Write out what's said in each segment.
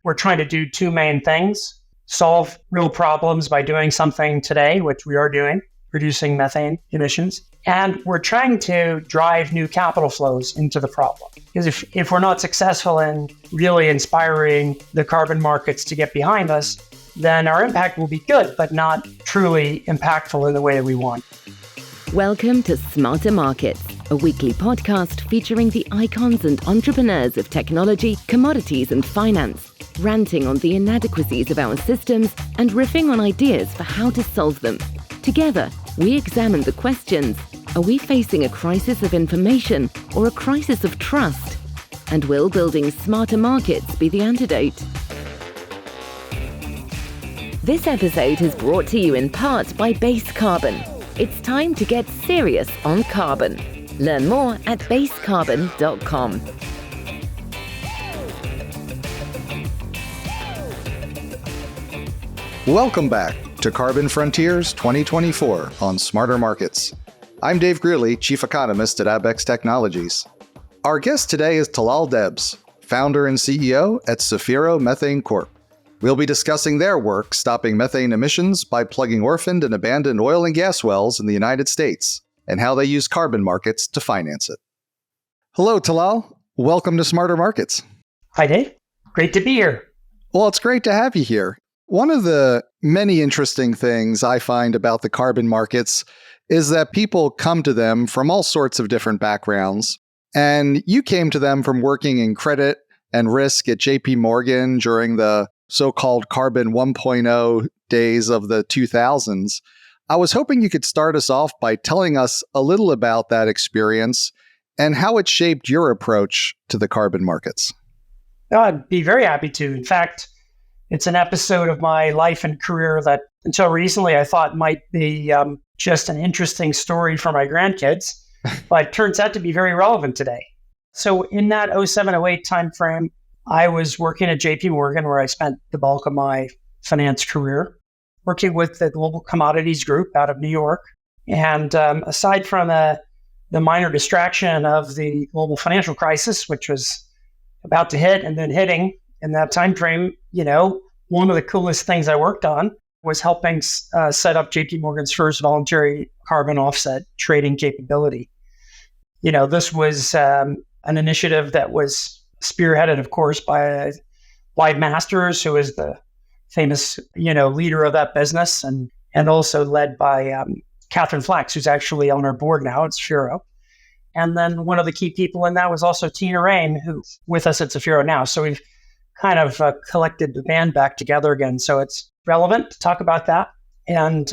we're trying to do two main things: solve real problems by doing something today, which we are doing, reducing methane emissions. And we're trying to drive new capital flows into the problem. Because if we're not successful in really inspiring the carbon markets to get behind us, then our impact will be good, but not truly impactful in the way that we want. Welcome to Smarter Markets, a weekly podcast featuring the icons and entrepreneurs of technology, commodities, and finance, ranting on the inadequacies of our systems and riffing on ideas for how to solve them. Together, we examine the questions: are we facing a crisis of information or a crisis of trust? And will building smarter markets be the antidote? This episode is brought to you in part by Base Carbon. It's time to get serious on carbon. Learn more at basecarbon.com. Welcome back to Carbon Frontiers 2024 on Smarter Markets. I'm Dave Greely, Chief Economist at Abex Technologies. Our guest today is Talal Debs, founder and CEO at Zefiro Methane Corp. We'll be discussing their work stopping methane emissions by plugging orphaned and abandoned oil and gas wells in the United States and how they use carbon markets to finance it. Hello, Talal. Welcome to Smarter Markets. Hi, Dave. Great to be here. Well, it's great to have you here. One of the many interesting things I find about the carbon markets is that people come to them from all sorts of different backgrounds. And you came to them from working in credit and risk at JP Morgan during the so-called Carbon 1.0 days of the 2000s. I was hoping you could start us off by telling us a little about that experience and how it shaped your approach to the carbon markets. I'd be very happy to. In fact, it's an episode of my life and career that until recently I thought might be just an interesting story for my grandkids, but turns out to be very relevant today. So in that 07-08 timeframe, I was working at JP Morgan, where I spent the bulk of my finance career, working with the Global Commodities Group out of New York. And aside from the minor distraction of the global financial crisis, which was about to hit and then hitting in that time frame, one of the coolest things I worked on was helping set up JP Morgan's first voluntary carbon offset trading capability. This was an initiative that was spearheaded, of course, by Clive Masters, who is the famous, leader of that business, and also led by Catherine Flax, who's actually on our board now at Zefiro. And then one of the key people in that was also Tina Rain, who's with us at Zefiro now. So we've kind of collected the band back together again. So it's relevant to talk about that. And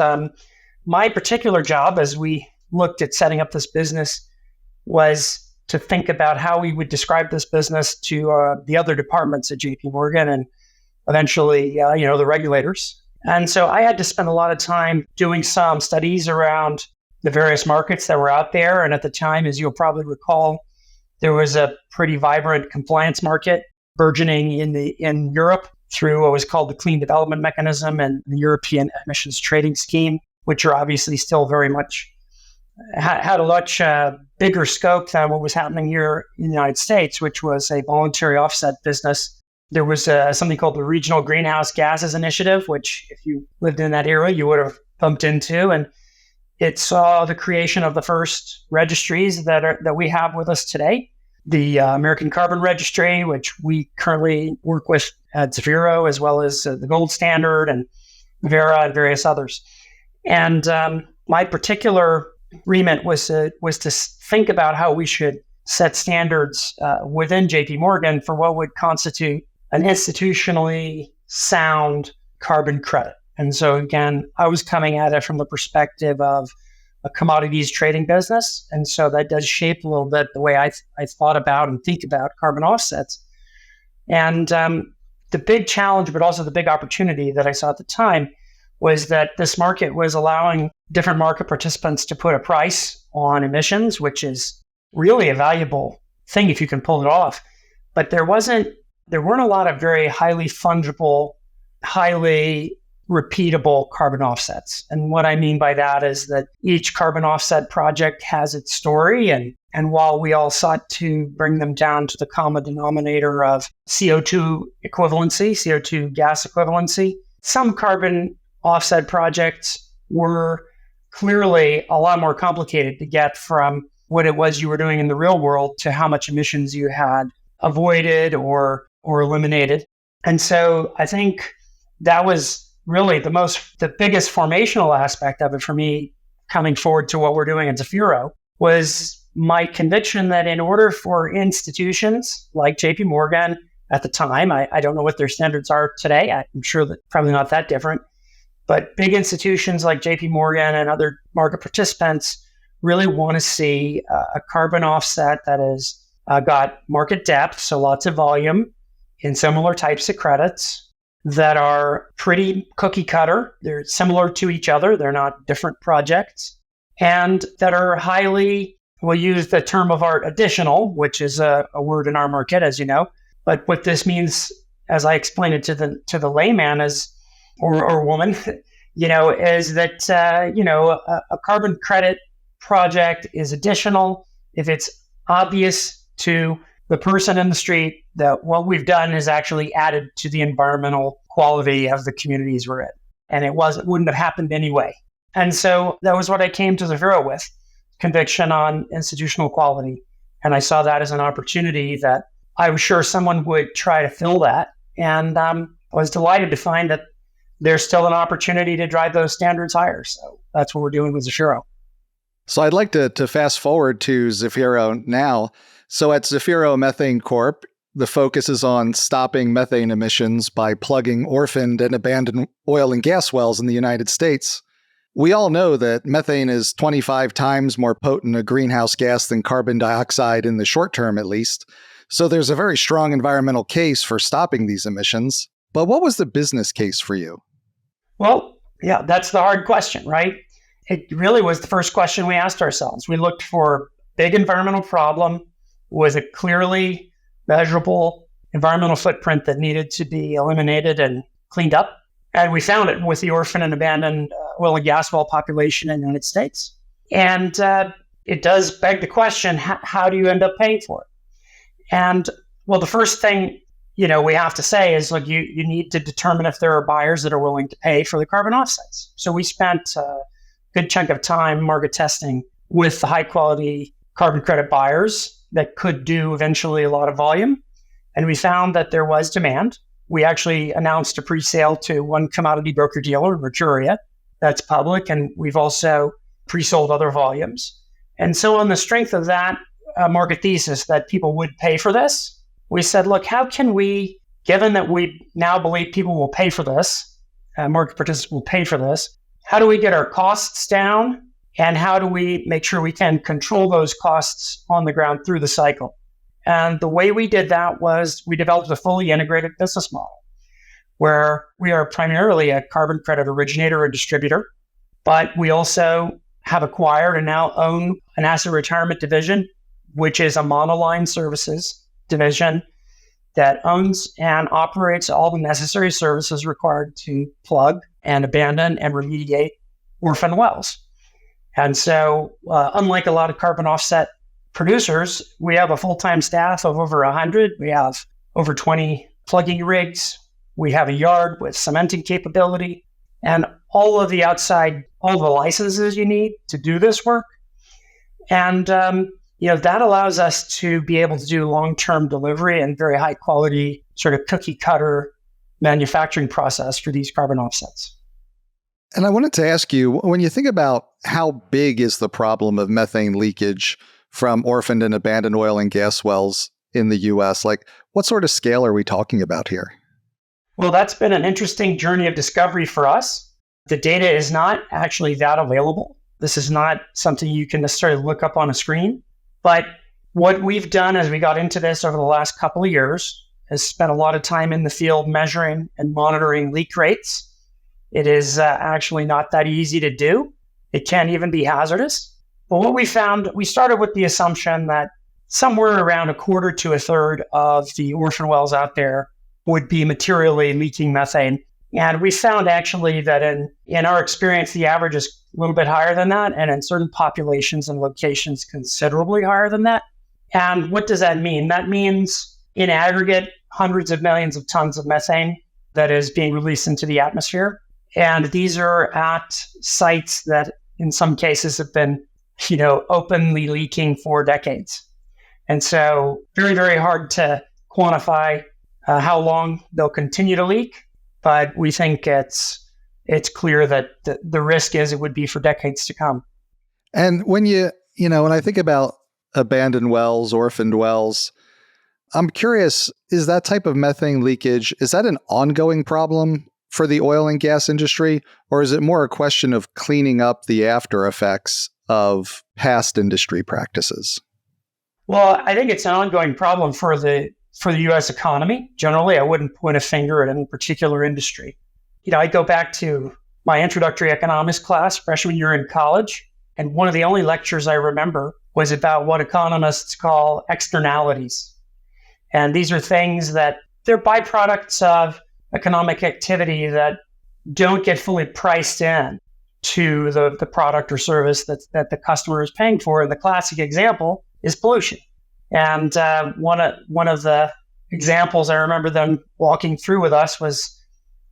my particular job as we looked at setting up this business was to think about how we would describe this business to the other departments at JP Morgan and eventually, the regulators. And so I had to spend a lot of time doing some studies around the various markets that were out there. And at the time, as you'll probably recall, there was a pretty vibrant compliance market burgeoning in Europe through what was called the Clean Development Mechanism and the European Emissions Trading Scheme, which are obviously still very much had a much bigger scope than what was happening here in the United States, which was a voluntary offset business. There was something called the Regional Greenhouse Gases Initiative, which if you lived in that era, you would have bumped into. And it saw the creation of the first registries that we have with us today. The American Carbon Registry, which we currently work with at Zefiro, as well as the Gold Standard and Vera and various others. And my particular remit was to think about how we should set standards within JP Morgan for what would constitute an institutionally sound carbon credit. And so again, I was coming at it from the perspective of a commodities trading business. And so that does shape a little bit the way I thought about and think about carbon offsets. And the big challenge, but also the big opportunity that I saw at the time was that this market was allowing different market participants to put a price on emissions, which is really a valuable thing if you can pull it off. But there weren't a lot of very highly fungible, highly repeatable carbon offsets. And what I mean by that is that each carbon offset project has its story. And while we all sought to bring them down to the common denominator of CO2 equivalency, CO2 gas equivalency, some carbon offset projects were clearly a lot more complicated to get from what it was you were doing in the real world to how much emissions you had avoided or eliminated. And so I think that was really the biggest formational aspect of it for me coming forward to what we're doing at Zefiro was my conviction that in order for institutions like JP Morgan at the time, I don't know what their standards are today. I'm sure that probably not that different, but big institutions like JP Morgan and other market participants really want to see a carbon offset that has got market depth, so lots of volume in similar types of credits that are pretty cookie cutter. They're similar to each other. They're not different projects, and that are highly, we'll use the term of art, additional, which is a word in our market, as you know. But what this means, as I explain it to the layman is, or woman, is that, a carbon credit project is additional if it's obvious to the person in the street that what we've done is actually added to the environmental quality of the communities we're in. And it wouldn't have happened anyway. And so that was what I came to Zefiro with, conviction on institutional quality. And I saw that as an opportunity that I was sure someone would try to fill that. And I was delighted to find that there's still an opportunity to drive those standards higher. So that's what we're doing with Zefiro. So I'd like to fast forward to Zefiro now. So at Zefiro Methane Corp, the focus is on stopping methane emissions by plugging orphaned and abandoned oil and gas wells in the United States. We all know that methane is 25 times more potent a greenhouse gas than carbon dioxide in the short term, at least. So there's a very strong environmental case for stopping these emissions. But what was the business case for you? Well, yeah, that's the hard question, right? It really was the first question we asked ourselves. We looked for big environmental problem with a clearly measurable environmental footprint that needed to be eliminated and cleaned up. And we found it with the orphan and abandoned oil and gas well population in the United States. And it does beg the question, how do you end up paying for it? And well, the first thing we have to say is, look, you need to determine if there are buyers that are willing to pay for the carbon offsets. So we spent a good chunk of time market testing with the high quality carbon credit buyers that could do eventually a lot of volume. And we found that there was demand. We actually announced a pre-sale to one commodity broker dealer, Mercuria, that's public. And we've also pre-sold other volumes. And so on the strength of that market thesis that people would pay for this, we said, look, how can we, given that we now believe people will pay for this, market participants will pay for this, how do we get our costs down? And how do we make sure we can control those costs on the ground through the cycle? And the way we did that was we developed a fully integrated business model where we are primarily a carbon credit originator or distributor, but we also have acquired and now own an asset retirement division, which is a monoline services division that owns and operates all the necessary services required to plug and abandon and remediate orphan wells. And so, unlike a lot of carbon offset producers, we have a full-time staff of over 100. We have over 20 plugging rigs. We have a yard with cementing capability and all the licenses you need to do this work. And, that allows us to be able to do long-term delivery and very high quality sort of cookie cutter manufacturing process for these carbon offsets. And I wanted to ask you, when you think about how big is the problem of methane leakage from orphaned and abandoned oil and gas wells in the U.S., what sort of scale are we talking about here? Well, that's been an interesting journey of discovery for us. The data is not actually that available. This is not something you can necessarily look up on a screen. But what we've done as we got into this over the last couple of years is spent a lot of time in the field measuring and monitoring leak rates. It is actually not that easy to do. It can even be hazardous. But what we found, we started with the assumption that somewhere around a quarter to a third of the orphan wells out there would be materially leaking methane. And we found actually that in our experience, the average is a little bit higher than that, and in certain populations and locations, considerably higher than that. And what does that mean? That means in aggregate, hundreds of millions of tons of methane that is being released into the atmosphere. And these are at sites that in some cases have been, openly leaking for decades. And so very, very hard to quantify how long they'll continue to leak. But we think it's clear that the risk is it would be for decades to come. And when when I think about abandoned wells, orphaned wells, I'm curious, is that type of methane leakage, is that an ongoing problem for the oil and gas industry? Or is it more a question of cleaning up the after effects of past industry practices? Well, I think it's an ongoing problem for the U.S. economy. Generally, I wouldn't point a finger at any particular industry. I go back to my introductory economics class, freshman year in college, and one of the only lectures I remember was about what economists call externalities. And these are things that they're byproducts of economic activity that don't get fully priced in to the product or service that the customer is paying for. And the classic example is pollution. And one of the examples I remember them walking through with us was,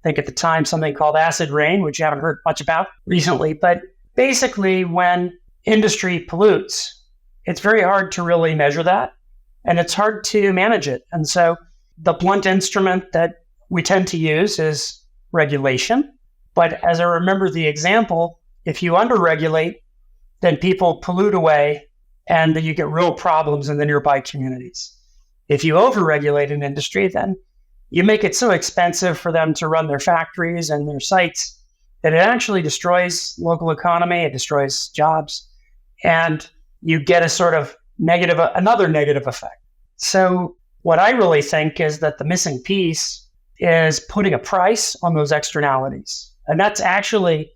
I think at the time, something called acid rain, which you haven't heard much about recently. But basically, when industry pollutes, it's very hard to really measure that, and it's hard to manage it. And so the blunt instrument that we tend to use is regulation. But as I remember the example, if you under-regulate, then people pollute away, and then you get real problems in the nearby communities. If you over-regulate an industry, then you make it so expensive for them to run their factories and their sites that it actually destroys local economy, it destroys jobs, and you get a sort of another negative effect. So what I really think is that the missing piece is putting a price on those externalities. And that's actually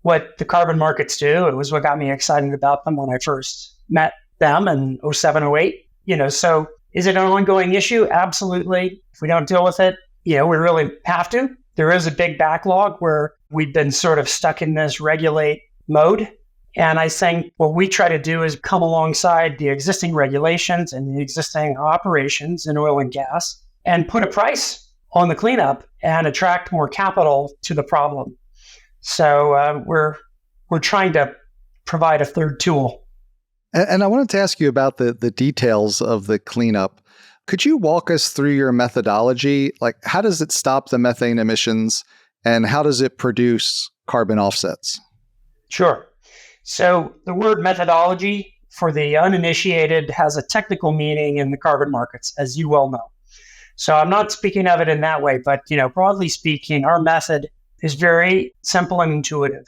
what the carbon markets do. It was what got me excited about them when I first met them in 07, 08. So is it an ongoing issue? Absolutely. If we don't deal with it, we really have to. There is a big backlog where we've been sort of stuck in this regulate mode. And I think what we try to do is come alongside the existing regulations and the existing operations in oil and gas and put a price on the cleanup and attract more capital to the problem. So we're trying to provide a third tool. And I wanted to ask you about the details of the cleanup. Could you walk us through your methodology? Like, how does it stop the methane emissions and how does it produce carbon offsets? Sure. So the word methodology for the uninitiated has a technical meaning in the carbon markets, as you well know. So I'm not speaking of it in that way, but broadly speaking, our method is very simple and intuitive.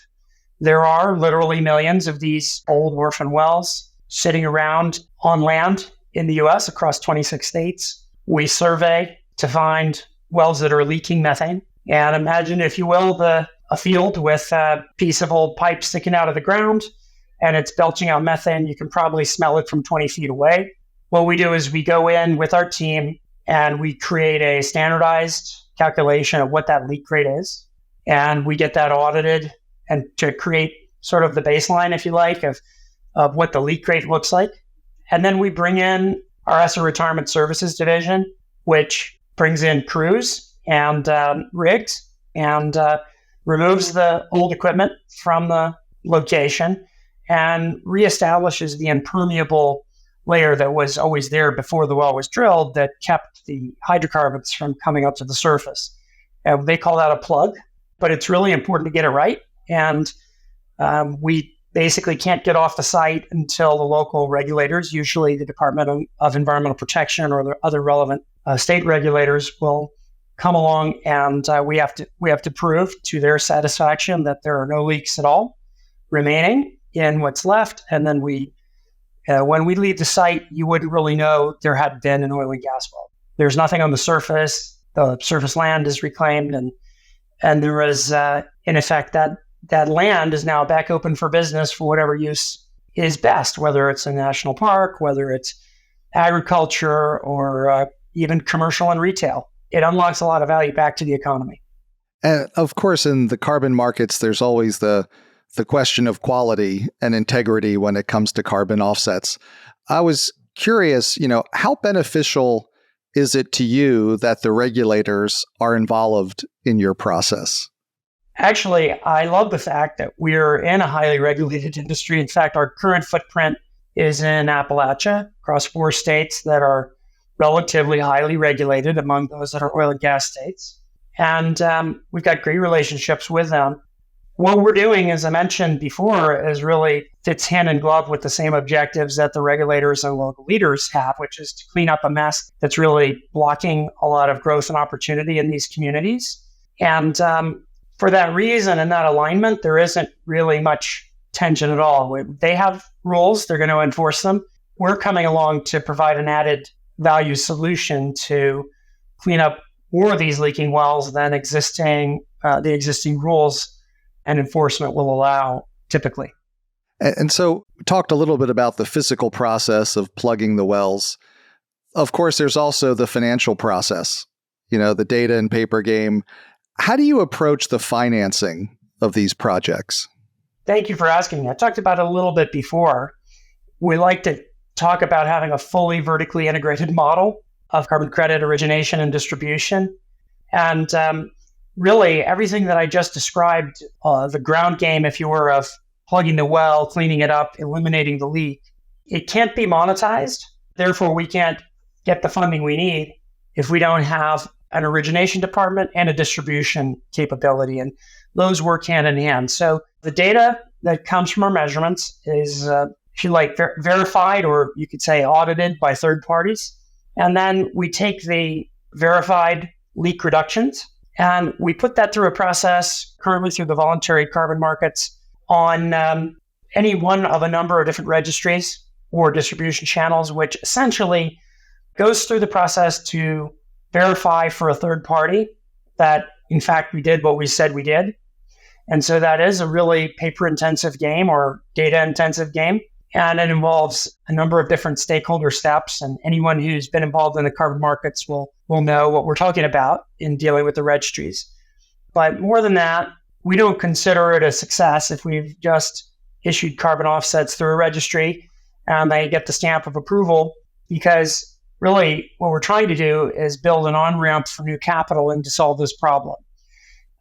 There are literally millions of these old orphan wells sitting around on land in the US across 26 states. We survey to find wells that are leaking methane. And imagine, if you will, a field with a piece of old pipe sticking out of the ground and it's belching out methane. You can probably smell it from 20 feet away. What we do is we go in with our team and we create a standardized calculation of what that leak rate is. And we get that audited and to create sort of the baseline, if you like, of what the leak rate looks like. And then we bring in our Asset Retirement Services division, which brings in crews and rigs and removes the old equipment from the location and reestablishes the impermeable layer that was always there before the well was drilled that kept the hydrocarbons from coming up to the surface. They call that a plug, but it's really important to get it right. And we basically can't get off the site until the local regulators, usually the Department of Environmental Protection or the other relevant state regulators, will come along and we have to prove to their satisfaction that there are no leaks at all remaining in what's left. And then when we leave the site, you wouldn't really know there had been an oil and gas well. There's nothing on the surface. The surface land is reclaimed, and there is, in effect, that land is now back open for business for whatever use is best, whether it's a national park, whether it's agriculture, or even commercial and retail. It unlocks a lot of value back to the economy. And of course, in the carbon markets, there's always the question of quality and integrity when it comes to carbon offsets. I was curious, how beneficial is it to you that the regulators are involved in your process? Actually, I love the fact that we're in a highly regulated industry. In fact, our current footprint is in Appalachia, across 4 states that are relatively highly regulated among those that are oil and gas states. And we've got great relationships with them. What we're doing, as I mentioned before, is really fits hand in glove with the same objectives that the regulators and local leaders have, which is to clean up a mess that's really blocking a lot of growth and opportunity in these communities. And for that reason and that alignment, there isn't really much tension at all. They have rules, they're going to enforce them. We're coming along to provide an added value solution to clean up more of these leaking wells than the existing rules and enforcement will allow typically. And so we talked a little bit about the physical process of plugging the wells. Of course, there's also the financial process, the data and paper game. How do you approach the financing of these projects? Thank you for asking me. I talked about it a little bit before. We like to talk about having a fully vertically integrated model of carbon credit origination and distribution. And really, everything that I just described, the ground game, if you were, of plugging the well, cleaning it up, eliminating the leak, it can't be monetized. Therefore, we can't get the funding we need if we don't have an origination department and a distribution capability. And those work hand in hand. So the data that comes from our measurements is, if you like, verified, or you could say audited by third parties. And then we take the verified leak reductions and we put that through a process currently through the voluntary carbon markets on any one of a number of different registries or distribution channels, which essentially goes through the process to verify for a third party that, in fact, we did what we said we did. And so that is a really paper-intensive game or data-intensive game. And it involves a number of different stakeholder steps. And anyone who's been involved in the carbon markets will know what we're talking about in dealing with the registries. But more than that, we don't consider it a success if we've just issued carbon offsets through a registry and they get the stamp of approval, because really what we're trying to do is build an on-ramp for new capital and to solve this problem.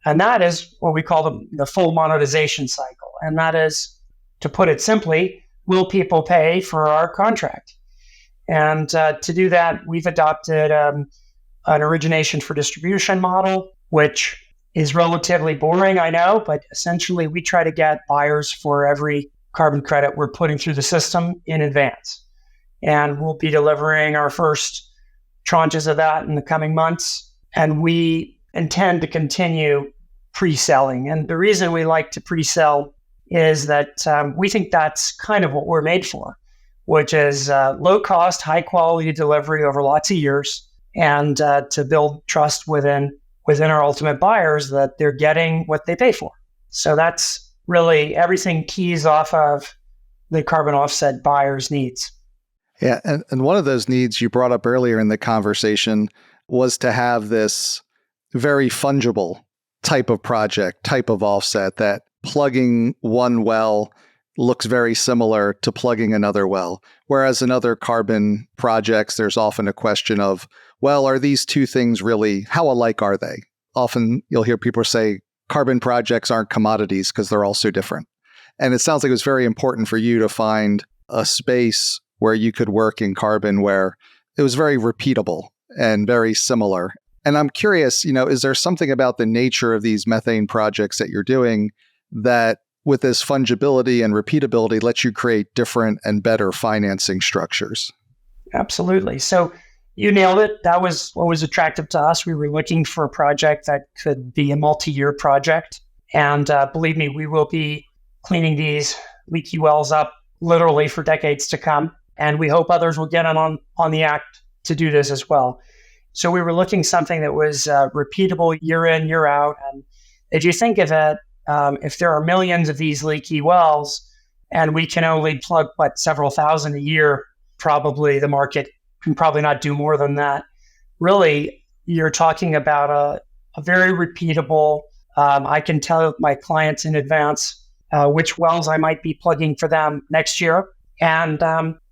And that is what we call the full monetization cycle. And that is, to put it simply, will people pay for our contract? And to do that, we've adopted an origination for distribution model, which is relatively boring, I know, but essentially we try to get buyers for every carbon credit we're putting through the system in advance. And we'll be delivering our first tranches of that in the coming months. And we intend to continue pre-selling. And the reason we like to pre-sell is that we think that's kind of what we're made for, which is low cost, high quality delivery over lots of years, and to build trust within our ultimate buyers that they're getting what they pay for. So that's really everything keys off of the carbon offset buyer's needs. Yeah, and one of those needs you brought up earlier in the conversation was to have this very fungible type of project, type of offset that plugging one well looks very similar to plugging another well. Whereas in other carbon projects, there's often a question of, well, are these two things really, how alike are they? Often you'll hear people say carbon projects aren't commodities because they're all so different. And it sounds like it was very important for you to find a space where you could work in carbon where it was very repeatable and very similar. And I'm curious, is there something about the nature of these methane projects that you're doing that with this fungibility and repeatability lets you create different and better financing structures? Absolutely. So you nailed it. That was what was attractive to us. We were looking for a project that could be a multi-year project. And believe me, we will be cleaning these leaky wells up literally for decades to come. And we hope others will get on the act to do this as well. So we were looking something that was repeatable year in, year out. And if you think of it, if there are millions of these leaky wells and we can only plug, several thousand a year, probably the market can probably not do more than that. Really, you're talking about a very repeatable I can tell my clients in advance which wells I might be plugging for them next year. And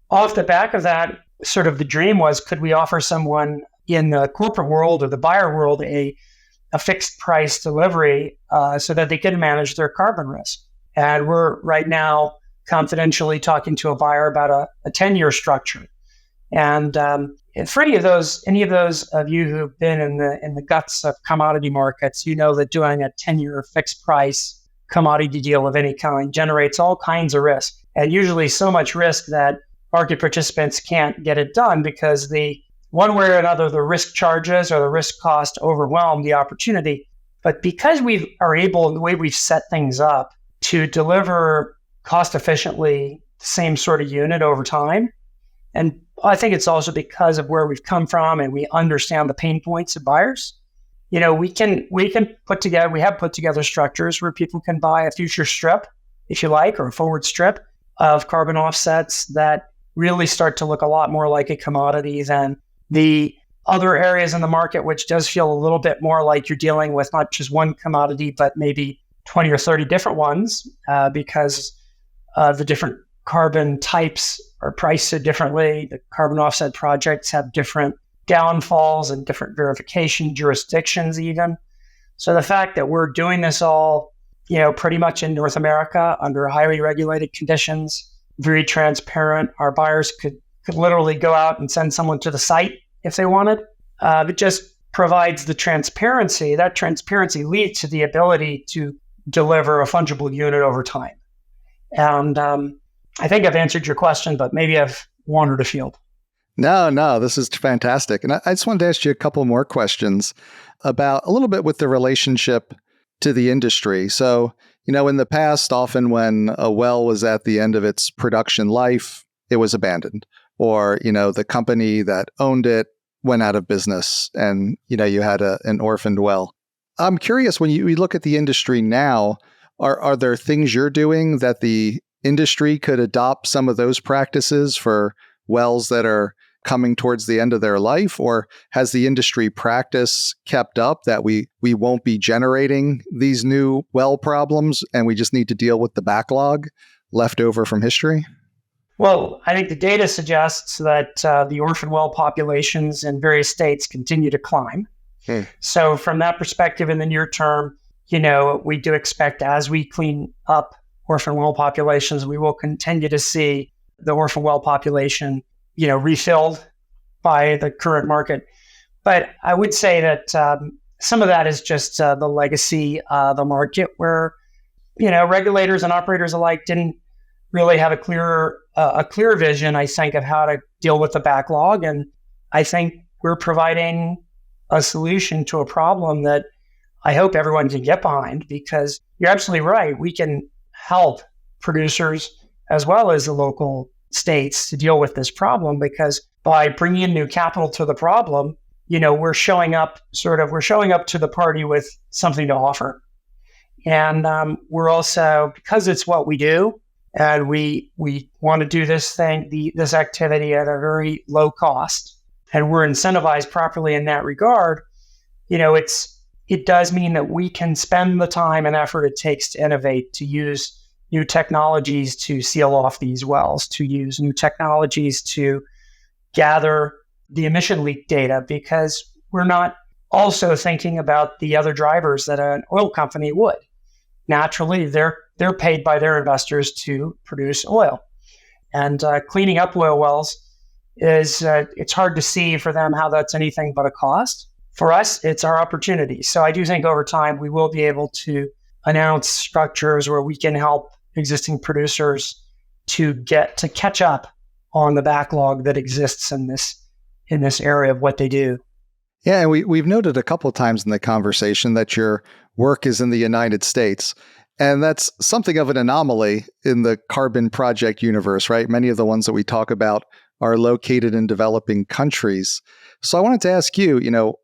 off the back of that, sort of the dream was, could we offer someone in the corporate world or the buyer world a fixed price delivery so that they can manage their carbon risk? And we're right now confidentially talking to a buyer about a 10-year structure. And for any of those of you who've been in the guts of commodity markets, you know that doing a 10-year fixed price commodity deal of any kind generates all kinds of risk, and usually so much risk that market participants can't get it done because the one way or another, the risk charges or the risk cost overwhelm the opportunity. But because we are able, the way we've set things up, to deliver cost efficiently the same sort of unit over time, and I think it's also because of where we've come from and we understand the pain points of buyers. We have put together structures where people can buy a future strip, if you like, or a forward strip of carbon offsets that really start to look a lot more like a commodity than the other areas in the market, which does feel a little bit more like you're dealing with not just one commodity, but maybe 20 or 30 different ones because the different carbon types are priced so differently. The carbon offset projects have different downfalls and different verification jurisdictions even. So the fact that we're doing this all, pretty much in North America under highly regulated conditions, very transparent. Our buyers could literally go out and send someone to the site if they wanted. It just provides the transparency. That transparency leads to the ability to deliver a fungible unit over time. And I think I've answered your question, but maybe I've wandered afield. No, this is fantastic. And I just wanted to ask you a couple more questions about a little bit with the relationship to the industry. So, in the past, often when a well was at the end of its production life, it was abandoned, or, the company that owned it went out of business and, you had an orphaned well. I'm curious, when you look at the industry now, are there things you're doing that the industry could adopt some of those practices for wells that are coming towards the end of their life? Or has the industry practice kept up that we won't be generating these new well problems and we just need to deal with the backlog left over from history? Well, I think the data suggests that the orphan well populations in various states continue to climb. So from that perspective, in the near term, we do expect as we clean up orphan well populations, we will continue to see the orphan well population, refilled by the current market. But I would say that some of that is just the legacy of the market where, regulators and operators alike didn't really have a clear vision, I think, of how to deal with the backlog. And I think we're providing a solution to a problem that I hope everyone can get behind, because you're absolutely right. We can help producers as well as the local states to deal with this problem, because by bringing in new capital to the problem, we're showing up to the party with something to offer. And we're also, because it's what we do, and we want to do this activity at a very low cost, and we're incentivized properly in that regard, it does mean that we can spend the time and effort it takes to innovate, to use new technologies to seal off these wells, to use new technologies to gather the emission leak data, because we're not also thinking about the other drivers that an oil company would. Naturally, they're paid by their investors to produce oil. And cleaning up oil wells it's hard to see for them how that's anything but a cost. For us, it's our opportunity. So I do think over time we will be able to announce structures where we can help existing producers to catch up on the backlog that exists in this area of what they do. Yeah, and we've noted a couple of times in the conversation that your work is in the United States. And that's something of an anomaly in the carbon project universe, right? Many of the ones that we talk about are located in developing countries. So I wanted to ask you,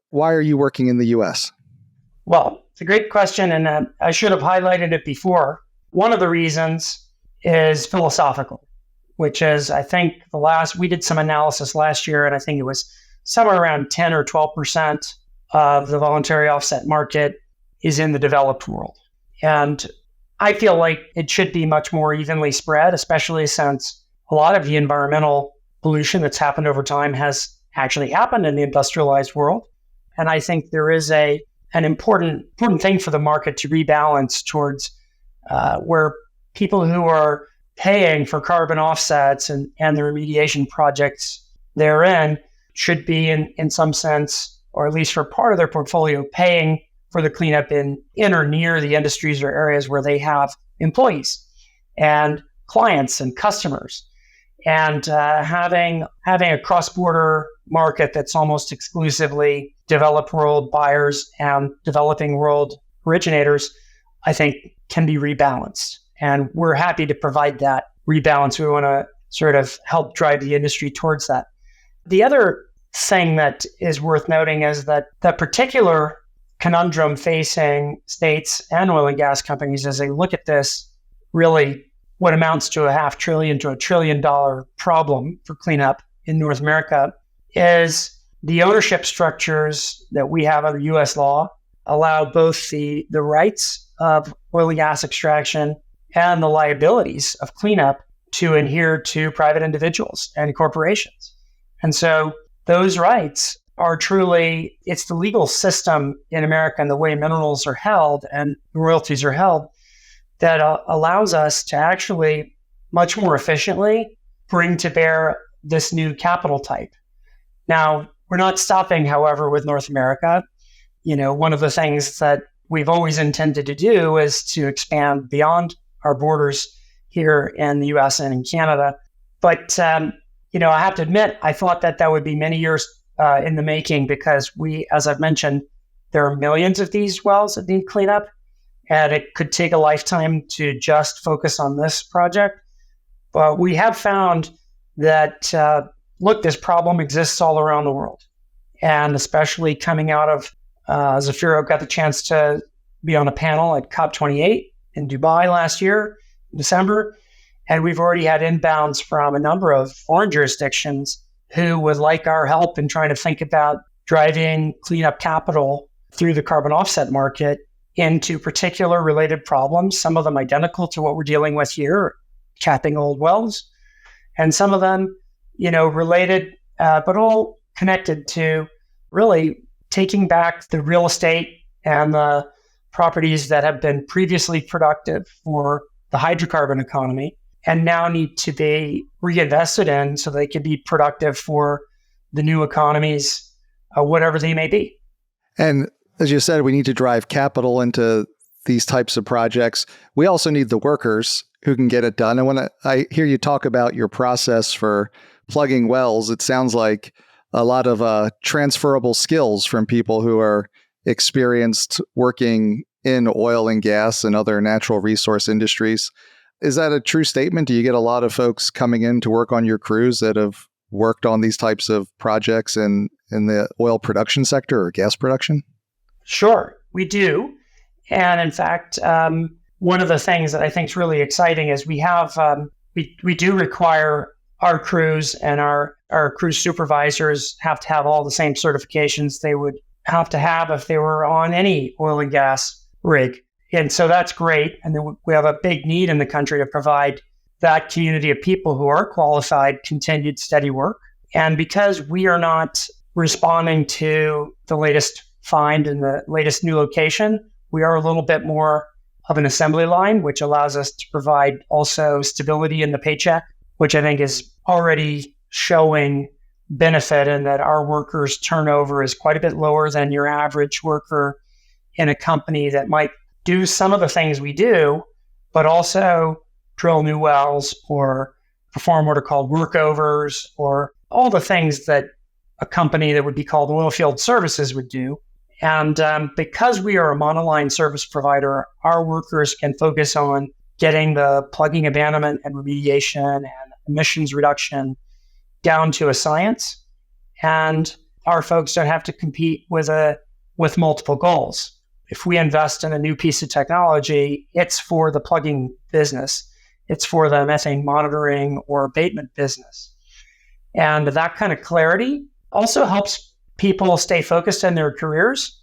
why are you working in the US? Well, it's a great question, and I should have highlighted it before. One of the reasons is philosophical, which is, I think we did some analysis last year, and I think it was somewhere around 10 or 12% of the voluntary offset market is in the developed world. And I feel like it should be much more evenly spread, especially since a lot of the environmental pollution that's happened over time has actually happened in the industrialized world. And I think there is an important thing for the market to rebalance towards where people who are paying for carbon offsets and the remediation projects therein should be in some sense, or at least for part of their portfolio, paying for the cleanup in or near the industries or areas where they have employees and clients and customers. And having a cross-border market that's almost exclusively developed world buyers and developing world originators, I think can be rebalanced. And we're happy to provide that rebalance. We want to sort of help drive the industry towards that. The other thing that is worth noting is that the particular conundrum facing states and oil and gas companies as they look at this really what amounts to $500 billion to $1 trillion problem for cleanup in North America is the ownership structures that we have under U.S. law allow both the rights of oil and gas extraction and the liabilities of cleanup to adhere to private individuals and corporations. And so those rights are truly, it's the legal system in America and the way minerals are held and royalties are held that allows us to actually much more efficiently bring to bear this new capital type. Now, we're not stopping, however, with North America. One of the things that we've always intended to do is to expand beyond our borders here in the US and in Canada. But, I have to admit, I thought that would be many years in the making because as I've mentioned, there are millions of these wells that need cleanup, and it could take a lifetime to just focus on this project. But we have found that, this problem exists all around the world. And especially coming out of Zefiro got the chance to be on a panel at COP28 in Dubai last year, in December. And we've already had inbounds from a number of foreign jurisdictions who would like our help in trying to think about driving cleanup capital through the carbon offset market into particular related problems, some of them identical to what we're dealing with here, capping old wells, and some of them, related, but all connected to really taking back the real estate and the properties that have been previously productive for the hydrocarbon economy and now need to be reinvested in so they can be productive for the new economies, whatever they may be. And as you said, we need to drive capital into these types of projects. We also need the workers who can get it done. And when I hear you talk about your process for plugging wells, it sounds like a lot of transferable skills from people who are experienced working in oil and gas and other natural resource industries. Is that a true statement? Do you get a lot of folks coming in to work on your crews that have worked on these types of projects in the oil production sector or gas production? Sure, we do. And in fact, one of the things that I think is really exciting is we have, we do require our crews and our crew supervisors have to have all the same certifications they would have to have if they were on any oil and gas rig. And so that's great. And then we have a big need in the country to provide that community of people who are qualified, continued steady work. And because we are not responding to the latest find in the latest new location, we are a little bit more of an assembly line, which allows us to provide also stability in the paycheck, which I think is already showing benefit in that our workers' turnover is quite a bit lower than your average worker in a company that might do some of the things we do, but also drill new wells or perform what are called workovers or all the things that a company that would be called oilfield services would do. And because we are a monoline service provider, our workers can focus on getting the plugging, abandonment, and remediation and emissions reduction down to a science. And our folks don't have to compete with multiple goals. If we invest in a new piece of technology, it's for the plugging business. It's for the methane monitoring or abatement business. And that kind of clarity also helps people stay focused in their careers.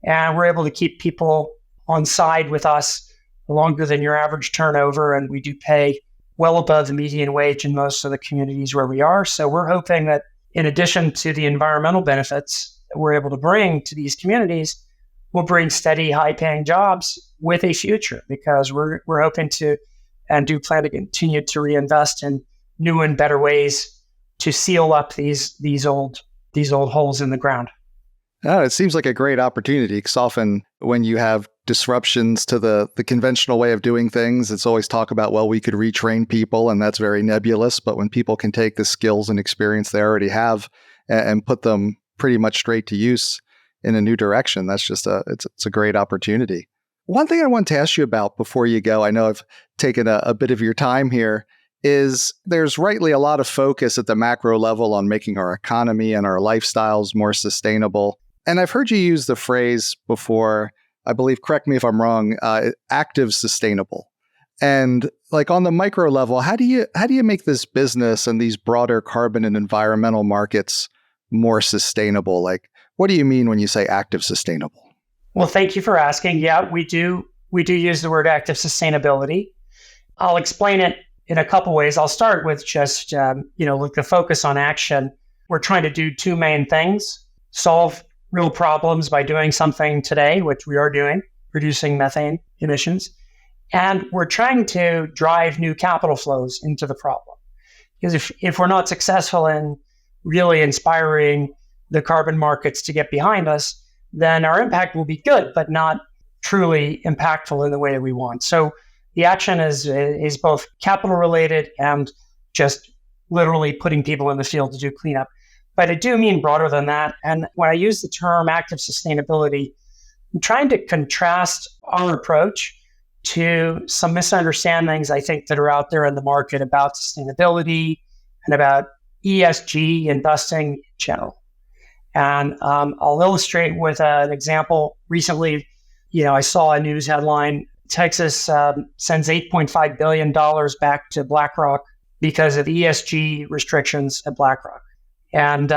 And we're able to keep people on side with us longer than your average turnover, and we do pay well above the median wage in most of the communities where we are. So we're hoping that in addition to the environmental benefits that we're able to bring to these communities, we'll bring steady, high-paying jobs with a future, because we're hoping to and do plan to continue to reinvest in new and better ways to seal up these old holes in the ground. It seems like a great opportunity, because often when you have disruptions to the conventional way of doing things, it's always talk about, well, we could retrain people, and that's very nebulous. But when people can take the skills and experience they already have and put them pretty much straight to use in a new direction, that's just it's a great opportunity. One thing I want to ask you about before you go, I know I've taken a bit of your time here, is there's rightly a lot of focus at the macro level on making our economy and our lifestyles more sustainable. And I've heard you use the phrase before, I believe, correct me if I'm wrong, active sustainable. And like on the micro level, how do you make this business and these broader carbon and environmental markets more sustainable? Like, what do you mean when you say active sustainable? Well, thank you for asking. Yeah, we do use the word active sustainability. I'll explain it in a couple ways. I'll start with just the focus on action. We're trying to do two main things: solve real problems by doing something today, which we are doing, reducing methane emissions. And we're trying to drive new capital flows into the problem. Because if we're not successful in really inspiring the carbon markets to get behind us, then our impact will be good, but not truly impactful in the way that we want. So the action is both capital related and just literally putting people in the field to do cleanup. But I do mean broader than that. And when I use the term active sustainability, I'm trying to contrast our approach to some misunderstandings, I think, that are out there in the market about sustainability and about ESG investing in general. And I'll illustrate with an example. Recently, I saw a news headline: Texas sends $8.5 billion back to BlackRock because of ESG restrictions at BlackRock. And,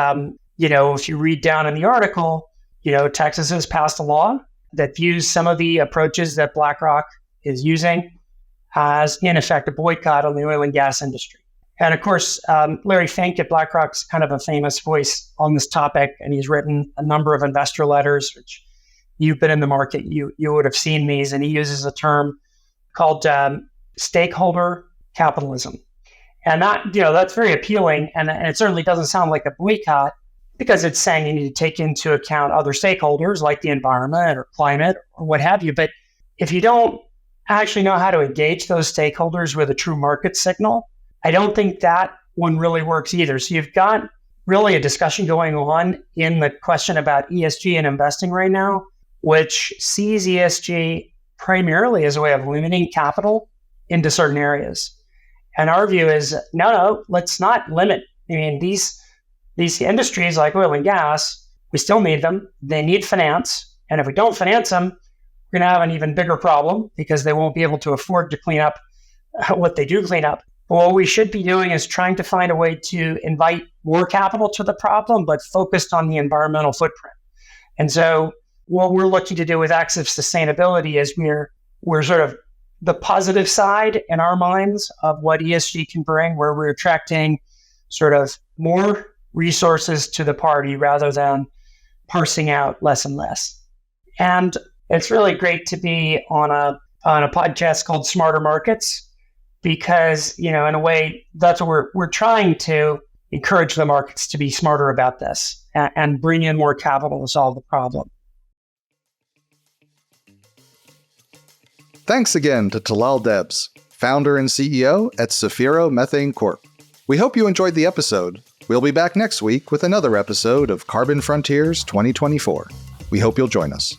if you read down in the article, Texas has passed a law that views some of the approaches that BlackRock is using as, in effect, a boycott on the oil and gas industry. And of course, Larry Fink at BlackRock's kind of a famous voice on this topic, and he's written a number of investor letters, which you've been in the market, you would have seen these, and he uses a term called stakeholder capitalism. And that's very appealing, and it certainly doesn't sound like a boycott, because it's saying you need to take into account other stakeholders like the environment or climate or what have you. But if you don't actually know how to engage those stakeholders with a true market signal, I don't think that one really works either. So you've got really a discussion going on in the question about ESG and investing right now, which sees ESG primarily as a way of limiting capital into certain areas. And our view is, no, let's not limit. I mean, these industries like oil and gas, we still need them. They need finance. And if we don't finance them, we're going to have an even bigger problem, because they won't be able to afford to clean up what they do clean up. But what we should be doing is trying to find a way to invite more capital to the problem, but focused on the environmental footprint. And so what we're looking to do with active sustainability is we're sort of the positive side in our minds of what ESG can bring, where we're attracting sort of more resources to the party rather than parsing out less and less. And it's really great to be on a podcast called SmarterMarkets, because, in a way, that's what we're trying to encourage the markets to be smarter about this and bring in more capital to solve the problem. Thanks again to Talal Debs, founder and CEO at Zefiro Methane Corp. We hope you enjoyed the episode. We'll be back next week with another episode of Carbon Frontiers 2024. We hope you'll join us.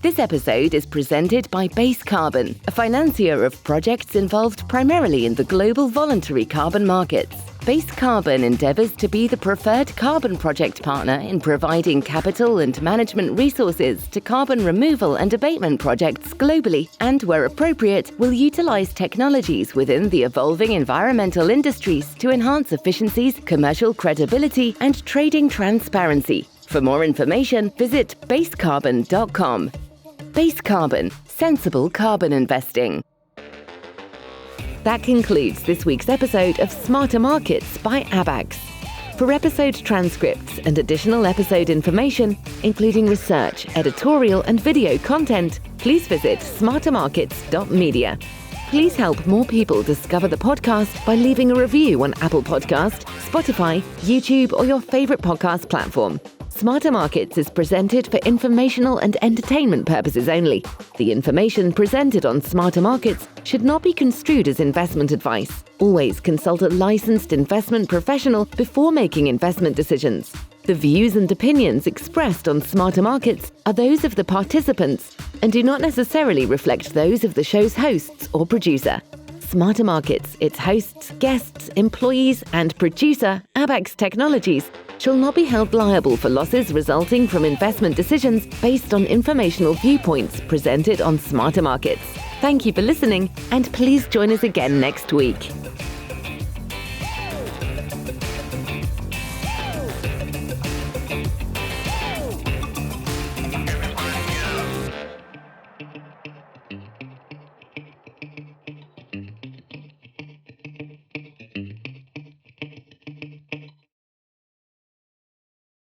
This episode is presented by Base Carbon, a financier of projects involved primarily in the global voluntary carbon markets. Base Carbon endeavors to be the preferred carbon project partner in providing capital and management resources to carbon removal and abatement projects globally, and where appropriate, will utilize technologies within the evolving environmental industries to enhance efficiencies, commercial credibility, and trading transparency. For more information, visit basecarbon.com. Base Carbon, Sensible Carbon Investing. That concludes this week's episode of Smarter Markets by Abax. For episode transcripts and additional episode information, including research, editorial, and video content, please visit smartermarkets.media. Please help more people discover the podcast by leaving a review on Apple Podcast, Spotify, YouTube, or your favorite podcast platform. Smarter Markets is presented for informational and entertainment purposes only. The information presented on Smarter Markets should not be construed as investment advice. Always consult a licensed investment professional before making investment decisions. The views and opinions expressed on Smarter Markets are those of the participants and do not necessarily reflect those of the show's hosts or producer. Smarter Markets, its hosts, guests, employees, and producer, Abax Technologies, shall not be held liable for losses resulting from investment decisions based on informational viewpoints presented on Smarter Markets. Thank you for listening, and please join us again next week.